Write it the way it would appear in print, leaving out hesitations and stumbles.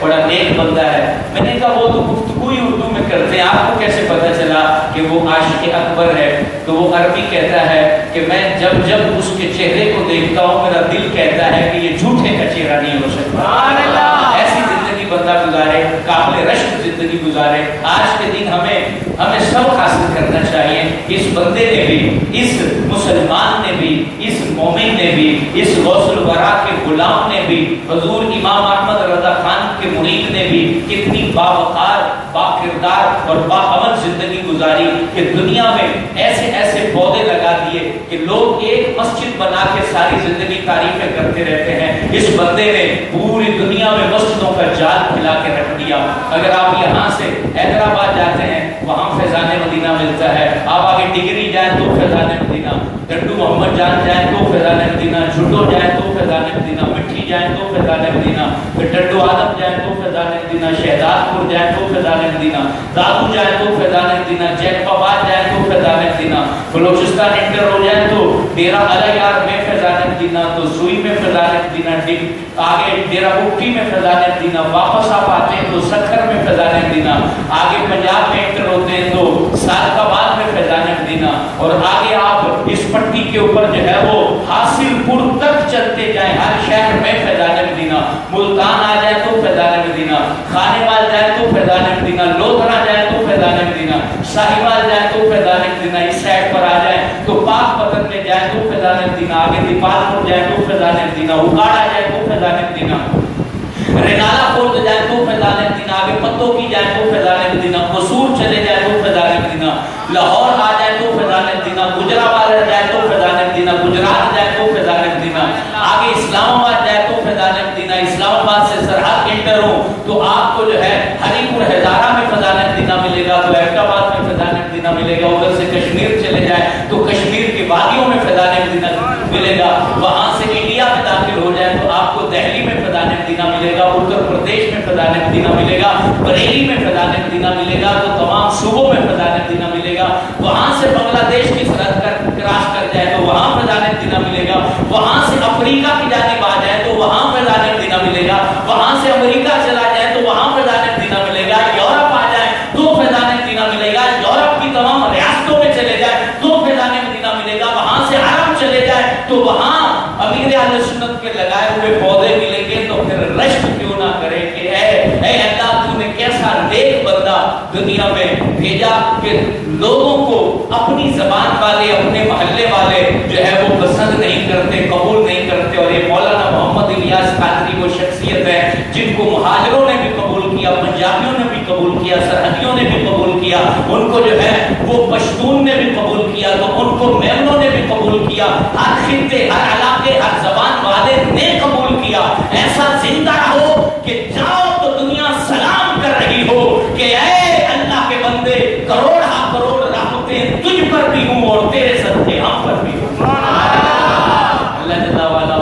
بڑا نیک بندہ ہے. میں نے کہا وہ تو گفتگو ہی اردو میں کرتے ہیں, آپ کو کیسے پتہ چلا کہ وہ عاشق اکبر ہے؟ تو وہ عربی کہتا ہے کہ میں جب جب اس کے چہرے کو دیکھتا ہوں میرا دل کہتا ہے کہ یہ جھوٹے کا چہرہ نہیں ہو سکتا. ایسی زندگی بندہ گزارے, قابل رشک زندگی گزارے. آج کے دن ہمیں سبق حاصل کرنا چاہیے. اس بندے نے بھی, اس مسلمان نے بھی, اس مومن نے بھی, اس غوث الورا کے غلام نے بھی, حضور امام احمد رضا خان کے مرید نے بھی کتنی باوقار, با کردار اور باعمل زندگی گزاری کہ دنیا میں ایسے ایسے پودے لگا دیے کہ لوگ ایک مسجد بنا کے ساری زندگی تعریفیں کرتے رہتے ہیں. اس بندے نے پوری دنیا میں مسجدوں کا جال پھیلا کے رکھ دیا. اگر آپ یہاں سے حیدرآباد جاتے ہیں وہاں فیضان مدینہ ملتا ہے, آپ آگے ڈگری جائیں تو فیضان مدینہ, ڈنڈو محمد جان جائیں تو فیضان مدینہ, جھٹو جائیں تو فیضان مدینہ, مٹھی جائیں تو فیضان مدینہ, پھر ڈنڈو آدم جائیں تو فیضان مدینہ, شہزاد پور جائیں تو فیضان مدینہ, دادو جائیں تو فیضان مدینہ, جیکب آباد جائیں تو فیضان مدینہ, بلوچستان انٹر ہو جائیں تو ڈیرہ الایار میں فیضان مدینہ, تو سوئی میں فیضان مدینہ, آگے ڈیرہ بکٹی میں فیضان مدینہ, واپس آپ آتے ہیں تو سکھر میں فیضان مدینہ, آگے پنجاب میں انٹر ہوتے ہیں تو سالکاباد میں فیضان مدینہ, اور آگے آپ اس پٹی کے اوپر جو ہے وہ حاصل پور تک چلتے جائیں, ہر شہر میں فیضان مدینہ, ملتان آ جائے تو فیضان مدینہ, خانے وال جائے تو فیضان مدینہ, لودھرا جائے تو فیضان مدینہ, ساہیوال جائے تو فیضان مدینہ, اس سائڈ پر آ جائیں تو پاک پتن میں جائے تو فیضان مدینہ, آگے دیپال پور جائے تو فیضان مدینہ, اکاڑا جائے تو فیضان مدینہ, رنالا خورد جائے تو فیضان مدینہ, آگے پتوں کی جائے تو فیضان مدینہ, قصور چلے جائے تو فیضان مدینہ, لاہور آ جائے تو فیضان مدینہ, گجرانوالہ جائے تو فیضان مدینہ, گجرات جائے تو فیضان مدینہ, آگے اسلام آباد جائے تو فیضان مدینہ, اسلام آباد سے سرحد انٹر ہو تو آپ کو جو ہے ہری پور ہزارہ میں فیضان مدینہ ملے گا, تو احمدآباد میں فیضان مدینہ ملے گا, ادھر سے کشمیر چلے جائے تو کشمیر کی وادیوں میں فیضان مدینہ ملے گا, وہاں سے انڈیا میں داخل ہو جائے تو آپ کو دہلی میں فیضان مدینہ ملے گا, اتر پردیش میں فیضان مدینہ ملے گا, بریلی میں فیضان مدینہ ملے گا, تو تمام صوبوں میں فیضان مدینہ ملے گا, وہاں سے بنگلہ دیش کی سرحد کراس کر جائے تو وہاں فیضان مدینہ ملے گا, وہاں سے افریقہ کی جانب آ جائے تو وہاں فیضان مدینہ ملے گا, وہاں سے امریکہ چلا جائے تو وہاں فیضان مدینہ ملے گا, یورپ آ جائے تو فیضان مدینہ ملے گا, یورپ کی تمام ریاستوں میں چلے جائے تو فیضان مدینہ ملے گا, وہاں سے عرب چلے جائے تو وہاں امیر اہل سنت کے لگائے ہوئے پودے ملیں گے. تو پھر رشک کیوں نہ کرے کہ اے اللہ تو نے کیسا نیک بندہ دنیا میں بھیجا کہ لوگوں کو اپنی زبان والے, اپنے محلے والے جو ہے وہ پسند نہیں کرتے, قبول نہیں کرتے. اور یہ مولانا محمد الیاس قادری وہ شخصیت ہے جن کو مہاجروں نے بھی قبول کیا, پنجابیوں نے بھی قبول کیا, سرحدیوں نے بھی قبول کیا, ان کو جو ہے وہ پشتون نے بھی قبول کیا, تو ان کو میمنوں نے بھی قبول کیا, ہر خطے, ہر علاقے, ہر زبان والے نے قبول کیا. ایسا زندہ رہو کہ جاؤ تو دنیا سلام کر رہی ہو کہ اے اللہ کے بندے, کروڑ